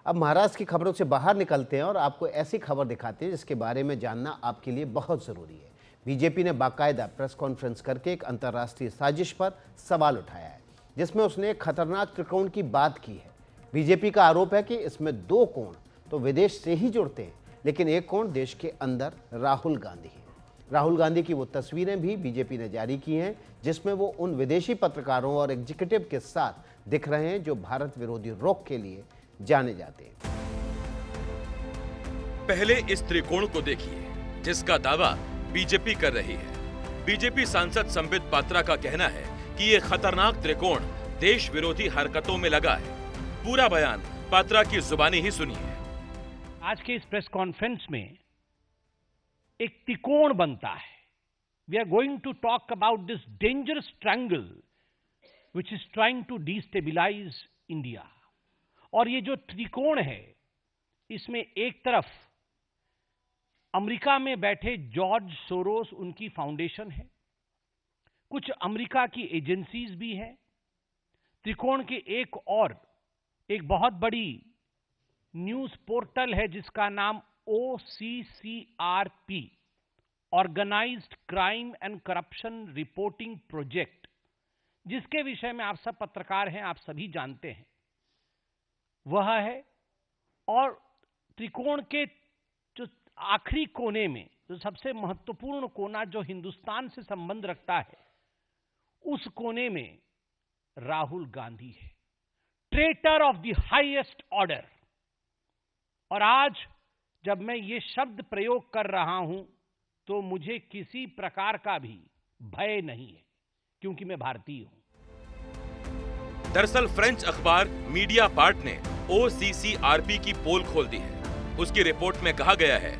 अब महाराष्ट्र की खबरों से बाहर निकलते हैं और आपको ऐसी खबर दिखाते हैं जिसके बारे में जानना आपके लिए बहुत ज़रूरी है। बीजेपी ने बाकायदा प्रेस कॉन्फ्रेंस करके एक अंतर्राष्ट्रीय साजिश पर सवाल उठाया है, जिसमें उसने एक खतरनाक त्रिकोण की बात की है। बीजेपी का आरोप है कि इसमें दो कोण तो विदेश से ही जुड़ते हैं, लेकिन एक कोण देश के अंदर राहुल गांधी है। राहुल गांधी की वो तस्वीरें भी बीजेपी ने जारी की हैं, जिसमें वो उन विदेशी पत्रकारों और एग्जीक्यूटिव के साथ दिख रहे हैं जो भारत विरोधी रुख के लिए जाने जाते हैं। पहले इस त्रिकोण को देखिए, जिसका दावा बीजेपी कर रही है। बीजेपी सांसद संबित पात्रा का कहना है कि ये खतरनाक त्रिकोण देश विरोधी हरकतों में लगा है। पूरा बयान पात्रा की जुबानी ही सुनिए। आज के इस प्रेस कॉन्फ्रेंस में एक त्रिकोण बनता है। We are going to talk about this dangerous triangle which is trying to destabilise India. और ये जो त्रिकोण है, इसमें एक तरफ अमेरिका में बैठे जॉर्ज सोरोस, उनकी फाउंडेशन है, कुछ अमेरिका की एजेंसीज भी हैं। त्रिकोण के एक बहुत बड़ी न्यूज पोर्टल है जिसका नाम OCCRP, organised crime and corruption reporting project, जिसके विषय में आप सब पत्रकार हैं, आप सभी जानते हैं, वह है। और त्रिकोण के जो आखिरी कोने में जो सबसे महत्वपूर्ण कोना जो हिंदुस्तान से संबंध रखता है, उस कोने में राहुल गांधी है, traitor of the highest order. और आज जब मैं ये शब्द प्रयोग कर रहा हूं तो मुझे किसी प्रकार का भी भय नहीं है, क्योंकि मैं भारतीय हूं। दरअसल फ्रेंच अखबार मीडिया पार्ट ने OCCRP की पोल खोल दी है। उसकी रिपोर्ट में कहा गया है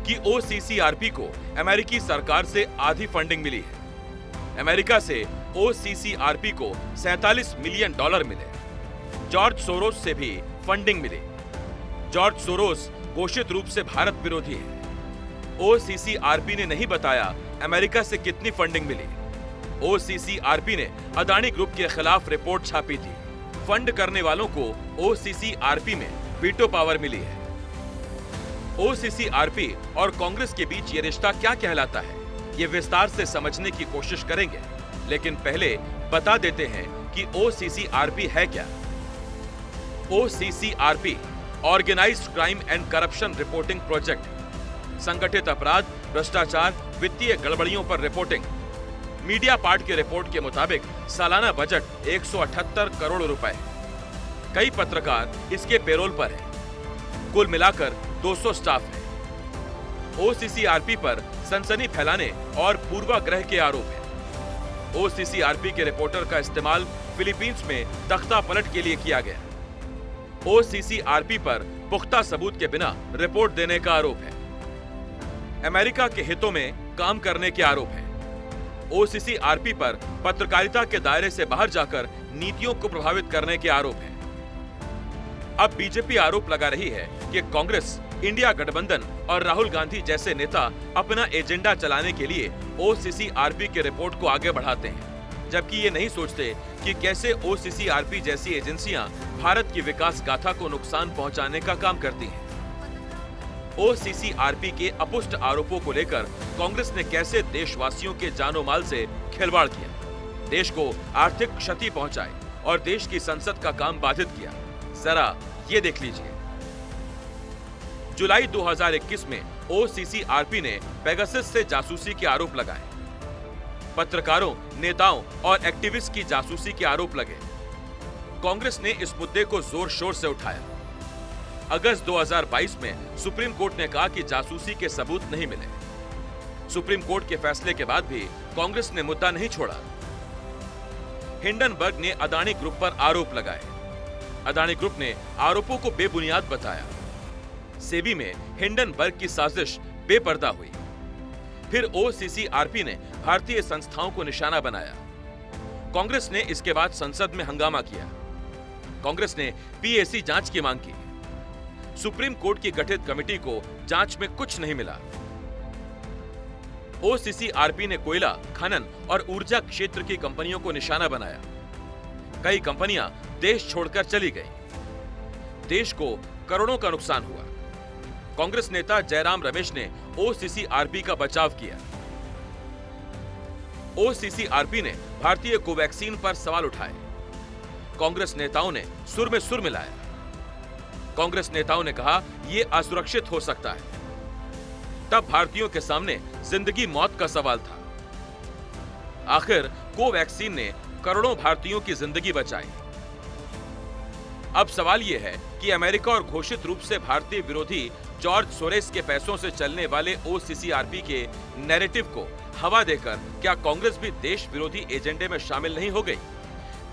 कि OCCRP को अमेरिकी सरकार से आधी फंडिंग मिली है। अमेरिका से OCCRP को $47 मिलियन मिले। जॉर्ज सोरोस से भी फंडिंग मिली। जॉर्ज सोरोस घोषित रूप से भारत विरोधी है। OCCRP ने नहीं बताया अमेरिका से कितनी फंडिंग मिली। OCCRP ने अदानी ग्रुप के खिलाफ रिपोर्ट छापी थी। फंड करने वालों को OCCRP में वीटो पावर मिली है। OCCRP और कांग्रेस के बीच ये रिश्ता क्या कहलाता है, ये विस्तार से समझने की कोशिश करेंगे, लेकिन पहले बता देते हैं कि OCCRP है क्या। OCCRP organised crime and corruption reporting project, संगठित अपराध, भ्रष्टाचार, वित्तीय गड़बड़ियों पर रिपोर्टिंग। मीडिया पार्ट के रिपोर्ट के मुताबिक सालाना बजट 178 करोड़ रुपए। कई पत्रकार इसके पेरोल पर हैं। कुल मिलाकर 200 स्टाफ है। OCCRP पर सनसनी फैलाने और पूर्वाग्रह के आरोप हैं। OCCRP के रिपोर्टर का इस्तेमाल फिलीपींस में तख्ता पलट के लिए किया गया। OCCRP पर पुख्ता सबूत के बिना रिपोर्ट देने का आरोप है। अमेरिका के हितों में काम करने के आरोप है। OCCRP पर पत्रकारिता के दायरे से बाहर जाकर नीतियों को प्रभावित करने के आरोप हैं। अब बीजेपी आरोप लगा रही है कि कांग्रेस, इंडिया गठबंधन और राहुल गांधी जैसे नेता अपना एजेंडा चलाने के लिए OCCRP के रिपोर्ट को आगे बढ़ाते हैं, जबकि ये नहीं सोचते कि कैसे OCCRP जैसी एजेंसियां भारत की विकास गाथा को नुकसान पहुंचाने का काम करती हैं। OCCRP के अपुष्ट आरोपों को लेकर कांग्रेस ने कैसे देशवासियों के जानो माल से खिलवाड़ किया, देश को आर्थिक क्षति पहुंचाई और देश की संसद का काम बाधित किया, जरा ये देख लीजिए। जुलाई 2021 में OCCRP ने पेगासस से जासूसी के आरोप लगाए। पत्रकारों, नेताओं और एक्टिविस्ट की जासूसी के आरोप लगे। कांग्रेस ने इस मुद्दे को जोर शोर से उठाया। अगस्त 2022 में सुप्रीम कोर्ट ने कहा कि जासूसी के सबूत नहीं मिले। सुप्रीम कोर्ट के फैसले के बाद भी कांग्रेस ने मुद्दा नहीं छोड़ा। हिंडनबर्ग ने अदानी ग्रुप पर आरोप लगाए। अदानी ग्रुप ने आरोपों को बेबुनियाद बताया। सेबी में हिंडनबर्ग की साजिश बेपर्दा हुई। फिर OCCRP ने भारतीय संस्थाओं को निशाना बनाया। कांग्रेस ने इसके बाद संसद में हंगामा किया। कांग्रेस ने PAC जांच की मांग की। सुप्रीम कोर्ट की गठित कमेटी को जांच में कुछ नहीं मिला। OCCRP ने कोयला, खनन और ऊर्जा क्षेत्र की कंपनियों को निशाना बनाया। कई कंपनियां देश छोड़कर चली गईं। देश को करोड़ों का नुकसान हुआ। कांग्रेस नेता जयराम रमेश ने ओसीसीआरपी का बचाव किया। ओसीसीआरपी ने भारतीय कोवैक्सीन पर सवाल उठाए। कांग्रेस नेताओं ने सुर में सुर मिलाया। कांग्रेस नेताओं ने कहा यह असुरक्षित हो सकता है। तब भारतीयों के सामने जिंदगी मौत का सवाल था। आखिर कोवैक्सीन ने करोड़ों भारतीयों की जिंदगी बचाई। अब सवाल यह है कि अमेरिका और घोषित रूप से भारतीय विरोधी जॉर्ज सोरेस के पैसों से चलने वाले ओसीसीआरपी के नैरेटिव को हवा देकर क्या कांग्रेस भी देश विरोधी एजेंडे में शामिल नहीं हो गई?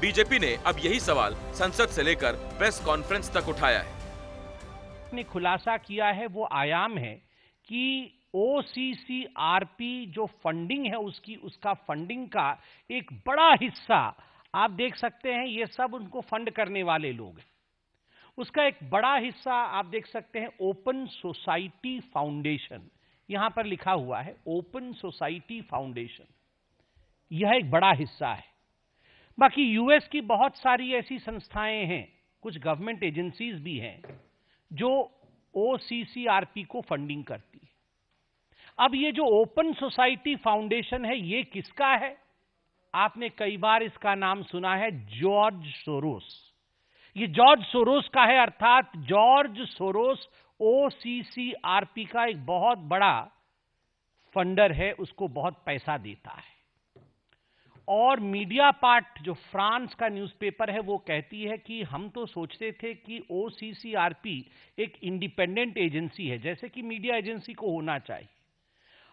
बीजेपी ने अब यही सवाल संसद से लेकर प्रेस कॉन्फ्रेंस तक उठाया है। ने खुलासा किया है वो आयाम है कि ओसीसीआरपी जो फंडिंग है उसका फंडिंग का एक बड़ा हिस्सा आप देख सकते हैं, ये सब उनको फंड करने वाले लोग हैं। उसका एक बड़ा हिस्सा आप देख सकते हैं ओपन सोसाइटी फाउंडेशन, यहां पर लिखा हुआ है ओपन सोसाइटी फाउंडेशन, यह एक बड़ा हिस्सा है। बाकी यूएस की बहुत सारी ऐसी संस्थाएं हैं, कुछ गवर्नमेंट एजेंसीज भी हैं जो ओसीसीआरपी को फंडिंग करती है। अब ये जो ओपन सोसाइटी फाउंडेशन है ये किसका है? आपने कई बार इसका नाम सुना है, जॉर्ज सोरोस। ये जॉर्ज सोरोस का है, अर्थात जॉर्ज सोरोस ओसीसीआरपी का एक बहुत बड़ा फंडर है, उसको बहुत पैसा देता है। और मीडिया पार्ट जो फ्रांस का न्यूज़पेपर है वो कहती है कि हम तो सोचते थे कि ओसीसीआरपी एक इंडिपेंडेंट एजेंसी है, जैसे कि मीडिया एजेंसी को होना चाहिए,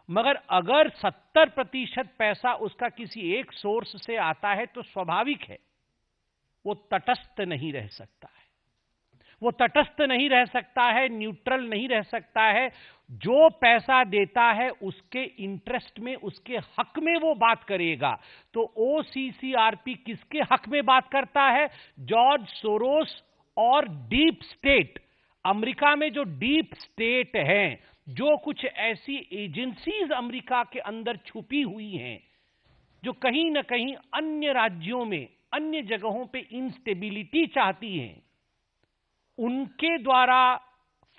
मगर अगर 70% पैसा उसका किसी एक सोर्स से आता है तो स्वाभाविक है वो तटस्थ नहीं रह सकता है। वो तटस्थ नहीं रह सकता है, न्यूट्रल नहीं रह सकता है। जो पैसा देता है उसके इंटरेस्ट में, उसके हक में वो बात करेगा। तो ओसीसीआरपी किसके हक में बात करता है? जॉर्ज सोरोस और डीप स्टेट, अमेरिका में जो डीप स्टेट हैं, जो कुछ ऐसी एजेंसीज अमेरिका के अंदर छुपी हुई हैं जो कहीं ना कहीं अन्य राज्यों में, अन्य जगहों पे इंस्टेबिलिटी चाहती हैं, उनके द्वारा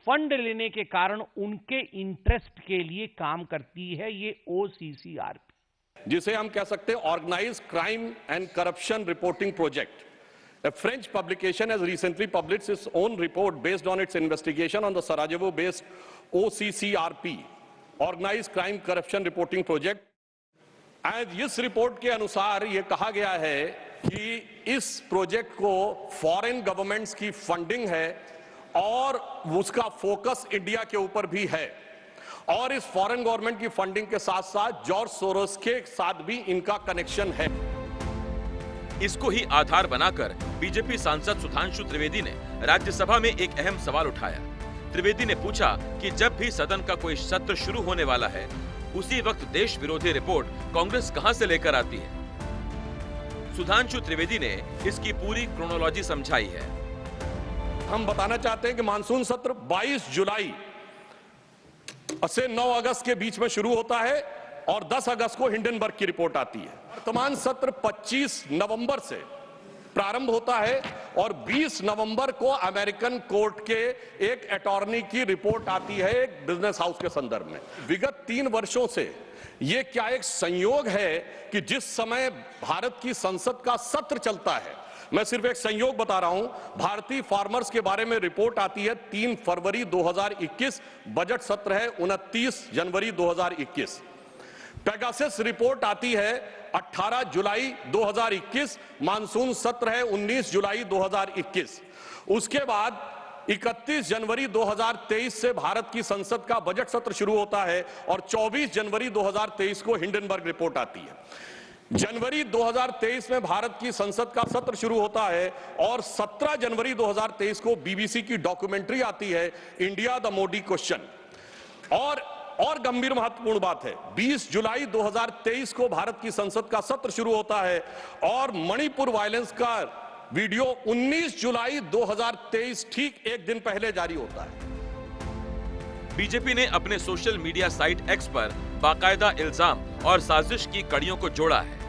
फंड लेने के कारण उनके इंटरेस्ट के लिए काम करती है ये ओसीसीआरपी, जिसे हम कह सकते हैं organised crime and corruption reporting project. A French publication has recently published its own report based on its investigation on the Sarajevo-based OCCRP, Organized Crime Corruption Reporting Project. इस रिपोर्ट के अनुसार यह कहा गया है कि इस प्रोजेक्ट को फॉरेन गवर्नमेंट्स की फंडिंग है और उसका फोकस इंडिया के ऊपर भी है, और इस फॉरेन गवर्नमेंट की फंडिंग के साथ साथ जॉर्ज सोरोस के साथ भी इनका कनेक्शन है। इसको ही आधार बनाकर बीजेपी सांसद सुधांशु त्रिवेदी ने राज्यसभा में एक अहम सवाल उठाया। त्रिवेदी ने पूछा कि जब भी सदन का कोई सत्र शुरू होने वाला है, उसी वक्त देश विरोधी रिपोर्ट कांग्रेस कहां से लेकर आती है। सुधांशु त्रिवेदी ने इसकी पूरी क्रोनोलॉजी समझाई है। हम बताना चाहते हैं कि मानसून सत्र 22 जुलाई से 9 अगस्त के बीच में शुरू होता है और 10 अगस्त को हिंडनबर्ग की रिपोर्ट आती है। वर्तमान सत्र 25 नवंबर से प्रारंभ होता है और 20 नवंबर को अमेरिकन कोर्ट के एक अटॉर्नी की रिपोर्ट आती है एक बिजनेस हाउस के संदर्भ में। विगत 3 वर्षों से यह क्या एक संयोग है कि जिस समय भारत की संसद का सत्र चलता है, मैं सिर्फ एक संयोग बता रहा हूं, भारतीय फार्मर्स के बारे में रिपोर्ट आती है 3 फरवरी 2021, बजट सत्र है 29 जनवरी 2021। पेगासस रिपोर्ट आती है 18 जुलाई 2021, मानसून सत्र है 19 जुलाई 2021। उसके बाद 31 जनवरी 2023 से भारत की संसद का बजट सत्र शुरू होता है और 24 जनवरी 2023 को हिंडनबर्ग रिपोर्ट आती है। जनवरी 2023 में भारत की संसद का सत्र शुरू होता है और 17 जनवरी 2023 को बीबीसी की डॉक्यूमेंट्री आती है, इंडिया द मोदी क्वेश्चन। और गंभीर महत्वपूर्ण बात है, 20 जुलाई 2023 को भारत की संसद का सत्र शुरू होता है और मणिपुर वायलेंस का वीडियो 19 जुलाई 2023 ठीक एक दिन पहले जारी होता है। बीजेपी ने अपने सोशल मीडिया साइट एक्स पर बाकायदा इल्जाम और साजिश की कड़ियों को जोड़ा है।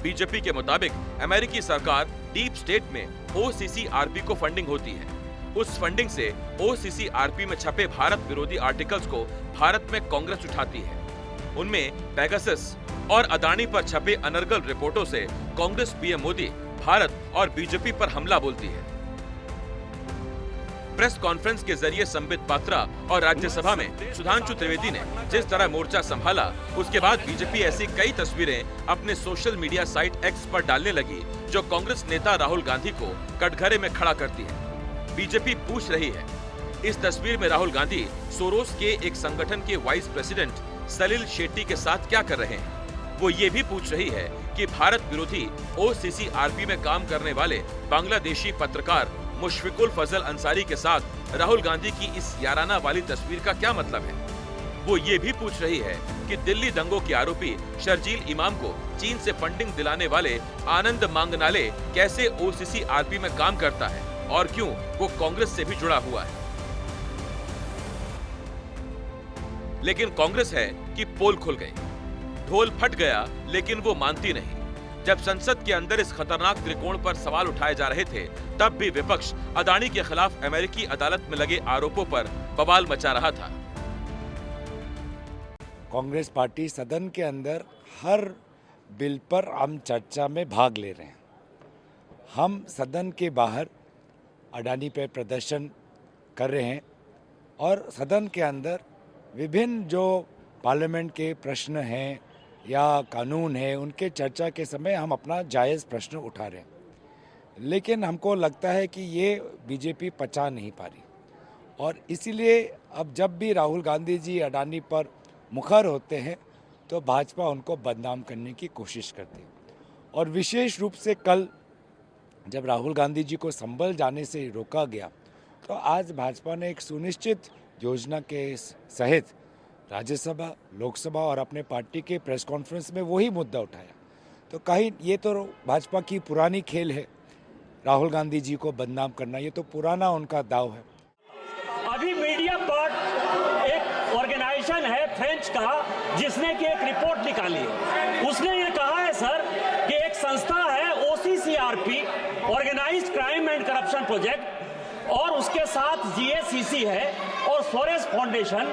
बीजेपी के मुताबिक अमेरिकी सरकार डीप स्टेट में OCCRP को फंडिंग होती है। उस फंडिंग से OCCRP में छपे भारत विरोधी आर्टिकल्स को भारत में कांग्रेस उठाती है। उनमें पेगासस और अदानी पर छपे अनर्गल रिपोर्टों से कांग्रेस पीएम मोदी भारत और बीजेपी पर हमला बोलती है। प्रेस कॉन्फ्रेंस के जरिए संबित पात्रा और राज्यसभा में सुधांशु त्रिवेदी ने जिस तरह मोर्चा संभाला, उसके बाद बीजेपी ऐसी कई तस्वीरें अपने सोशल मीडिया साइट एक्स पर डालने लगी जो कांग्रेस नेता राहुल गांधी को कटघरे में खड़ा करती है। बीजेपी पूछ रही है, इस तस्वीर में राहुल गांधी सोरोस के एक संगठन के वाइस प्रेसिडेंट सलिल शेट्टी के साथ क्या कर रहे हैं। वो ये भी पूछ रही है कि भारत विरोधी OCCRP में काम करने वाले बांग्लादेशी पत्रकार मुशफिकुल फजल अंसारी के साथ राहुल गांधी की इस याराना वाली तस्वीर का क्या मतलब है। वो ये भी पूछ रही है कि दिल्ली दंगों के आरोपी शर्जील इमाम को चीन से फंडिंग दिलाने वाले आनंद मांगनाले कैसे OCCRP में काम करता है और क्यों वो कांग्रेस से भी जुड़ा हुआ है। लेकिन कांग्रेस है कि पोल खुल गई, ढोल फट गया, लेकिन वो मानती नहीं। जब संसद के अंदर इस खतरनाक त्रिकोण पर सवाल उठाए जा रहे थे, तब भी विपक्ष अदानी के खिलाफ अमेरिकी अदालत में लगे आरोपों पर बवाल मचा रहा था। कांग्रेस पार्टी सदन के अंदर हर बिल पर हम चर्चा में भाग ले रहे हैं। हम सदन के बाहर अडानी पे प्रदर्शन कर रहे हैं और सदन के अंदर विभिन्न जो पार्लियामेंट के प्रश्न हैं या कानून है, उनके चर्चा के समय हम अपना जायज़ प्रश्न उठा रहे हैं। लेकिन हमको लगता है कि ये बीजेपी पचा नहीं पा रही और इसीलिए अब जब भी राहुल गांधी जी अडानी पर मुखर होते हैं तो भाजपा उनको बदनाम करने की कोशिश करती है। और विशेष रूप से कल जब राहुल गांधी जी को संभल जाने से रोका गया, तो आज भाजपा ने एक सुनिश्चित योजना के सहित राज्यसभा, लोकसभा और अपने पार्टी के प्रेस कॉन्फ्रेंस में वही मुद्दा उठाया। तो कहीं ये तो भाजपा की पुरानी खेल है, राहुल गांधी जी को बदनाम करना, ये तो पुराना उनका दाव है। अभी मीडिया पार्ट एक ऑर्गेनाइजेशन है फ्रेंच का, जिसने की एक रिपोर्ट निकाली है। उसने ये कहा है सर कि एक संस्था है OCCRP, organised crime and corruption project, और उसके साथ GACC है और सोरेस फाउंडेशन,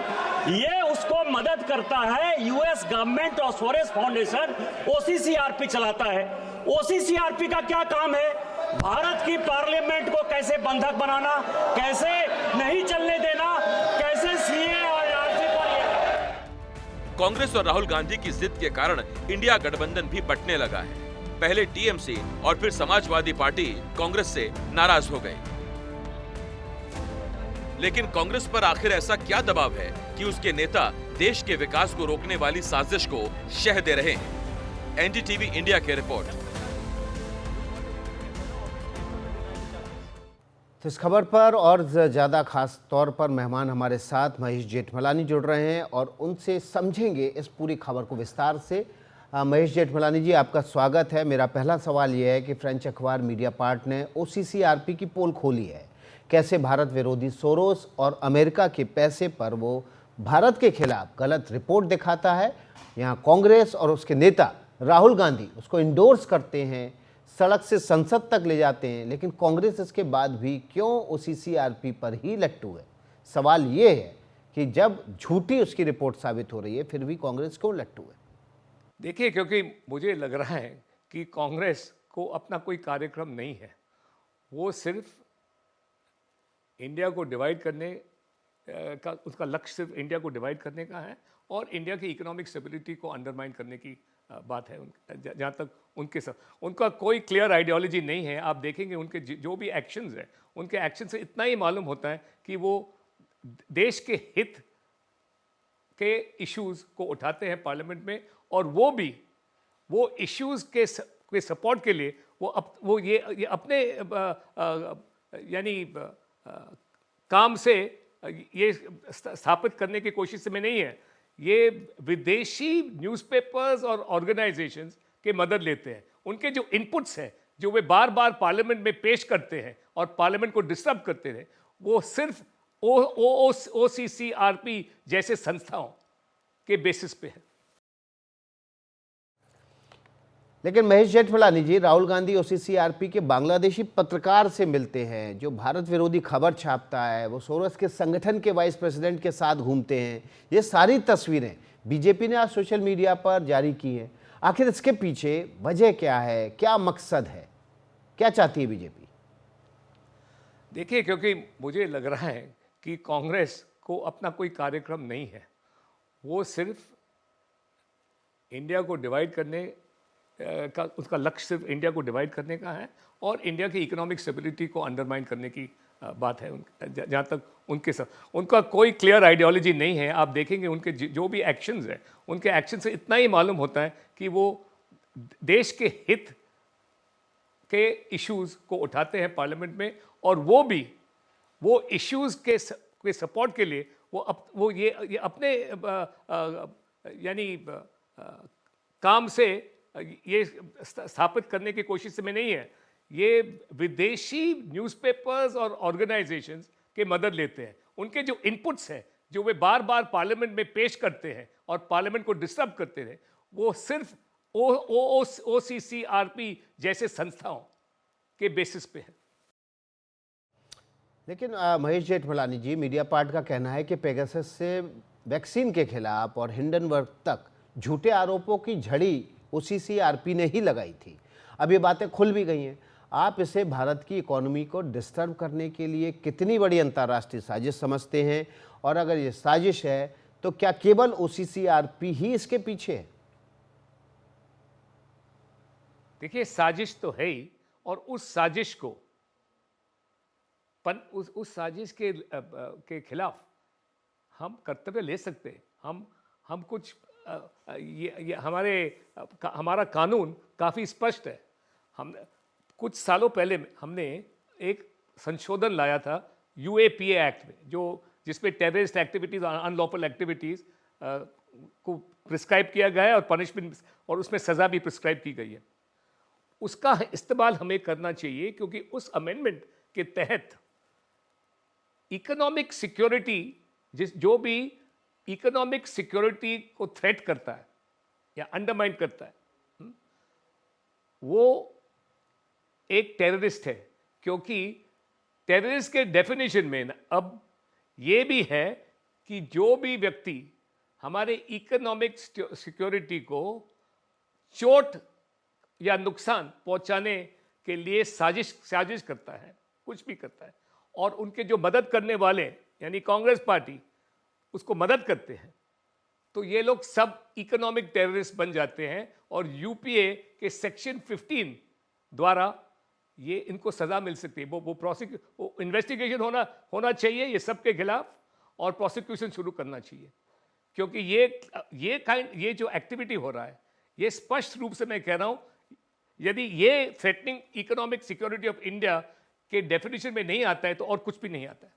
ये उसको मदद करता है। US गवर्नमेंट और सोरेस फाउंडेशन OCCRP चलाता है। OCCRP का क्या काम है? भारत की पार्लियामेंट को कैसे बंधक बनाना, कैसे नहीं चलने देना, कैसे CA और RC पर। कांग्रेस और राहुल गांधी की जिद के कारण इंडिया गठबंधन भी बंटने लगा है। पहले TMC और फिर समाजवादी पार्टी कांग्रेस से नाराज हो गई। लेकिन कांग्रेस पर आखिर ऐसा क्या दबाव है कि उसके नेता देश के विकास को रोकने वाली साजिश को शह दे रहे हैं। NDTV इंडिया की रिपोर्ट। तो इस खबर पर और ज़्यादा खास तौर पर मेहमान हमारे साथ महेश जेठमलानी जुड़ रहे हैं और उनसे समझेंगे इस पूरी खबर को विस्तार से। महेश जेठमलानी जी, आपका स्वागत है। मेरा पहला सवाल यह है कि फ्रेंच अखबार मीडिया पार्ट ने OCCRP की पोल खोली है। कैसे भारत विरोधी सोरोस और अमेरिका के पैसे पर वो भारत के खिलाफ गलत रिपोर्ट दिखाता है। यहाँ कांग्रेस और उसके नेता राहुल गांधी उसको इंडोर्स करते हैं, सड़क से संसद तक ले जाते हैं, लेकिन कांग्रेस इसके बाद भी क्यों OCCRP पर ही लट्टू है। सवाल ये है कि जब झूठी उसकी रिपोर्ट साबित हो रही है, फिर भी कांग्रेस क्यों लट्टू है? देखिए, क्योंकि मुझे लग रहा है कि कांग्रेस को अपना कोई कार्यक्रम नहीं है। वो सिर्फ इंडिया को डिवाइड करने का, उसका लक्ष्य सिर्फ इंडिया को डिवाइड करने का है और इंडिया की इकोनॉमिक स्टेबिलिटी को अंडरमाइन करने की बात है। जहाँ तक उनके सब, उनका कोई क्लियर आइडियोलॉजी नहीं है। आप देखेंगे उनके जो भी एक्शंस हैं, उनके एक्शन से इतना ही मालूम होता है कि वो देश के हित के इश्यूज़ को उठाते हैं पार्लियामेंट में, और वो इश्यूज़ के सपोर्ट के लिए वो ये अपने यानी काम से ये स्थापित करने की कोशिश में नहीं है। ये विदेशी न्यूज़पेपर्स और ऑर्गेनाइजेशंस के मदद लेते हैं। उनके जो इनपुट्स हैं, जो वे बार बार पार्लियामेंट में पेश करते हैं और पार्लियामेंट को डिस्टर्ब करते हैं, वो सिर्फ OCCRP जैसे संस्थाओं के बेसिस पे है। लेकिन महेश जेठमलानी जी, राहुल गांधी ओसीसीआरपी के बांग्लादेशी पत्रकार से मिलते हैं जो भारत विरोधी खबर छापता है, वो सोरोस के संगठन के वाइस प्रेसिडेंट के साथ घूमते हैं। ये सारी तस्वीरें बीजेपी ने आज सोशल मीडिया पर जारी की हैं। आखिर इसके पीछे वजह क्या है, क्या मकसद है, क्या चाहती है बीजेपी? देखिए, क्योंकि मुझे लग रहा है कि कांग्रेस को अपना कोई कार्यक्रम नहीं है, वो सिर्फ इंडिया को डिवाइड करने का, उसका लक्ष्य सिर्फ इंडिया को डिवाइड करने का है और इंडिया की इकोनॉमिक स्टेबिलिटी को अंडरमाइन करने की बात है। जहाँ तक उनके साथ उनका कोई क्लियर आइडियोलॉजी नहीं है। आप देखेंगे उनके जो भी एक्शंस हैं, उनके एक्शन से इतना ही मालूम होता है कि वो देश के हित के इश्यूज़ को उठाते हैं पार्लियामेंट में, और वो इश्यूज़ के सपोर्ट के लिए वो ये अपने यानी काम से ये स्थापित करने की कोशिश में नहीं है। ये विदेशी न्यूज़पेपर्स और ऑर्गेनाइजेशंस के मदद लेते हैं। उनके जो इनपुट्स हैं, जो वे बार बार पार्लियामेंट में पेश करते हैं और पार्लियामेंट को डिस्टर्ब करते हैं, वो सिर्फ OCCRP जैसे संस्थाओं के बेसिस पे है। लेकिन महेश जेठमलानी जी, मीडिया पार्ट का कहना है कि पेगासस से वैक्सीन के खिलाफ और हिंडनबर्ग तक झूठे आरोपों की झड़ी OCCRP ने ही लगाई थी। अब ये बातें खुल भी गई हैं। आप इसे भारत की इकोनॉमी को डिस्टर्ब करने के लिए कितनी बड़ी अंतर्राष्ट्रीय साजिश समझते हैं? और अगर ये साजिश है तो क्या केवल OCCRP ही इसके पीछे है? देखिए, साजिश तो है ही, और उस साजिश को उस साजिश के खिलाफ हम कर्तव्य ले सकते हैं। हम कुछ ये हमारा कानून काफ़ी स्पष्ट है। हम कुछ सालों पहले हमने एक संशोधन लाया था UAPA एक्ट में, जिसमें टेररिस्ट एक्टिविटीज़, अनलॉफुल एक्टिविटीज़ को प्रिस्क्राइब किया गया है और पनिशमेंट और उसमें सज़ा भी प्रिस्क्राइब की गई है। उसका इस्तेमाल हमें करना चाहिए, क्योंकि उस अमेंडमेंट के तहत इकोनॉमिक सिक्योरिटी, जो भी इकोनॉमिक सिक्योरिटी को थ्रेट करता है या अंडरमाइन करता है, वो एक टेररिस्ट है। क्योंकि टेररिस्ट के डेफिनेशन में अब ये भी है कि जो भी व्यक्ति हमारे इकोनॉमिक सिक्योरिटी को चोट या नुकसान पहुंचाने के लिए साजिश करता है, कुछ भी करता है, और उनके जो मदद करने वाले यानी कांग्रेस पार्टी उसको मदद करते हैं, तो ये लोग सब इकोनॉमिक टेररिस्ट बन जाते हैं। और UPA के सेक्शन 15 द्वारा ये इनको सज़ा मिल सकती है। वो इन्वेस्टिगेशन होना चाहिए ये सब के खिलाफ, और प्रोसिक्यूशन शुरू करना चाहिए। क्योंकि ये जो एक्टिविटी हो रहा है, ये स्पष्ट रूप से मैं कह रहा हूँ, यदि ये threatening economic security of India के डेफिनेशन में नहीं आता है तो और कुछ भी नहीं आता है।